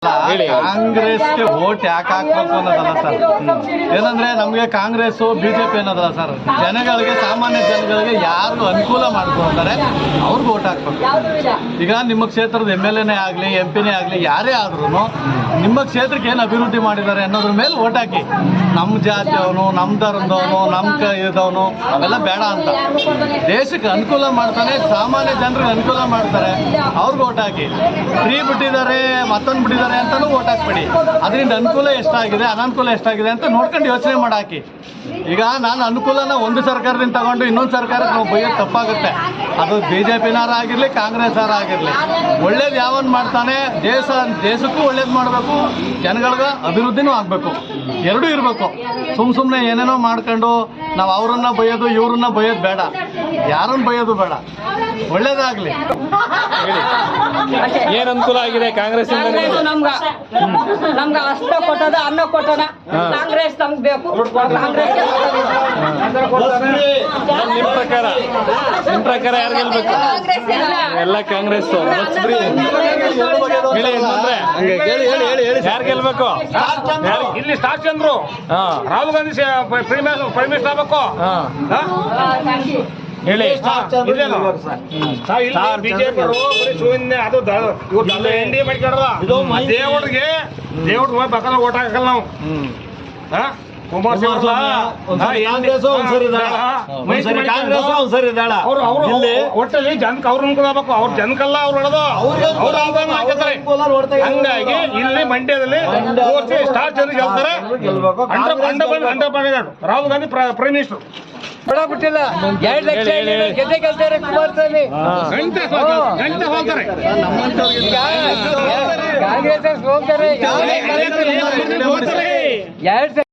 ಕಾಂಗ್ರೆಸ್ಗೆ ವೋಟ್ ಯಾಕೆ ಹಾಕ್ಬೇಕು ಅನ್ನೋದಲ್ಲ ಸರ್. ಏನಂದ್ರೆ ನಮಗೆ ಕಾಂಗ್ರೆಸ್ ಬಿಜೆಪಿ ಅನ್ನೋದಲ್ಲ ಸರ್. ಜನಗಳಿಗೆ, ಸಾಮಾನ್ಯ ಜನಗಳಿಗೆ ಯಾರು ಅನುಕೂಲ ಮಾಡ್ಕೊಳ್ತಾರೆ ಅವ್ರಿಗೆ ವೋಟ್ ಹಾಕ್ಬೇಕು. ಈಗ ನಿಮ್ಮ ಕ್ಷೇತ್ರದ MLA ಆಗಲಿ, MP ಆಗಲಿ, ಯಾರೇ ಆದ್ರೂ ನಿಮ್ಮ ಕ್ಷೇತ್ರಕ್ಕೆ ಏನು ಅಭಿವೃದ್ಧಿ ಮಾಡಿದ್ದಾರೆ ಅನ್ನೋದ್ರ ಮೇಲೆ ವೋಟ್ ಹಾಕಿ. ನಮ್ಮ ಜಾತಿಯವನು, ನಮ್ಮ ಧರ್ಮದವನು, ನಮ್ಮ ಇದವನು ಅವೆಲ್ಲ ಬೇಡ ಅಂತ. ದೇಶಕ್ಕೆ ಅನುಕೂಲ ಮಾಡ್ತಾನೆ, ಸಾಮಾನ್ಯ ಜನರಿಗೆ ಅನುಕೂಲ ಮಾಡ್ತಾರೆ ಅವ್ರಿಗೆ ವೋಟ್ ಹಾಕಿ. ಫ್ರೀ ಬಿಟ್ಟಿದ್ದಾರೆ, ಮತ್ತೊಂದು ಬಿಟ್ಟಿದ್ದಾರೆ ಅಂತಾನು ವೋಟ್ ಹಾಕ್ಬೇಡಿ. ಅದರಿಂದ ಅನುಕೂಲ ಎಷ್ಟಾಗಿದೆ, ಅನಾನುಕೂಲ ಎಷ್ಟಾಗಿದೆ ಅಂತ ನೋಡ್ಕೊಂಡು ಯೋಚನೆ ಮಾಡಿ ಹಾಕಿ. ಈಗ ನಾನು ಅನುಕೂಲನ ಒಂದು ಸರ್ಕಾರದಿಂದ ತಗೊಂಡು ಇನ್ನೊಂದು ಸರ್ಕಾರಕ್ಕೆ ನಾವು ಬೈಯೋದು ತಪ್ಪಾಗುತ್ತೆ. ಅದು BJPನಾರ ಆಗಿರಲಿ, ಕಾಂಗ್ರೆಸ್ನಾರ ಆಗಿರಲಿ. ಒಳ್ಳೇದು ಯಾವನ್ ಮಾಡ್ತಾನೆ, ದೇಶಕ್ಕೂ ಒಳ್ಳೇದು ಮಾಡಬೇಕು, ಜನಗಳಿಗೆ ಅಭಿವೃದ್ಧಿನೂ ಆಗಬೇಕು, ಎರಡೂ ಇರಬೇಕು. ಸುಮ್ಮನೆ ಏನೇನೋ ಮಾಡ್ಕೊಂಡು ನಾವು ಅವ್ರನ್ನ ಬೈಯೋದು, ಇವ್ರನ್ನ ಬೈಯೋದು ಬೇಡ, ಯಾರನ್ನ ಬೈಯೋದು ಬೇಡ. ಒಳ್ಳೇದಾಗಲಿ. ಏನ್ ಅನುಕೂಲ ಆಗಿದೆ ಕಾಂಗ್ರೆಸ್? ನಮ್ಗೆ ಅಷ್ಟ ಕೊಟ್ಟದ, ಅನ್ನ ಕೊಟ್ಟದ. ಕಾಂಗ್ರೆಸ್ ನಮ್ಗೆ ಬೇಕು. ನಿಮ್ ಪ್ರಕಾರ ಯಾರು ಗೆಲ್ಬೇಕು? ಎಲ್ಲ ಕಾಂಗ್ರೆಸ್. ಯಾರು ಗೆಲ್ಬೇಕು? ಇಲ್ಲಿ star Chandru, Rahul Gandhi prime minister ಆಗ್ಬೇಕು. ಹೇಳಿ. ಬಿಜೆಪಿ ಅದು NDA ಮಾಡ್ಕೊಂಡ್ರ ದೇವ್ರಿಗೆ ಬೇಕಲ್ಲ ಓಟ್ ಹಾಕಲ್ಲ ನಾವು. ಒಟ್ಟಲ್ಲಿ ಜನಕ್ಕೆ ಅವ್ರ ಅನುಕೂಲ ಆಗ್ಬೇಕು. ಅವ್ರ ಜನಕ್ಕಲ್ಲ ಅವ್ರು ಹೇಳೋದು, ಅವ್ರ ಅನುಕೂಲ ಹಾಕಿರ್ತಾರೆ. ಹಂಗಾಗಿ ಇಲ್ಲಿ ಮಂಡ್ಯದಲ್ಲಿ ಸ್ಟಾರ್ ಚಂದ್ರ ಗೆಲ್ತಾರೆ. Rahul Gandhi prime minister. ಬಿಟ್ಟಿಲ್ಲ 2 ಲಕ್ಷ ಗೆದ್ದೆ ಗೆಲ್ತಾರೆ ಕುಮಾರಸ್ವಾಮಿ. ಕಾಂಗ್ರೆಸ್ ಹೋಗ್ತಾರೆ.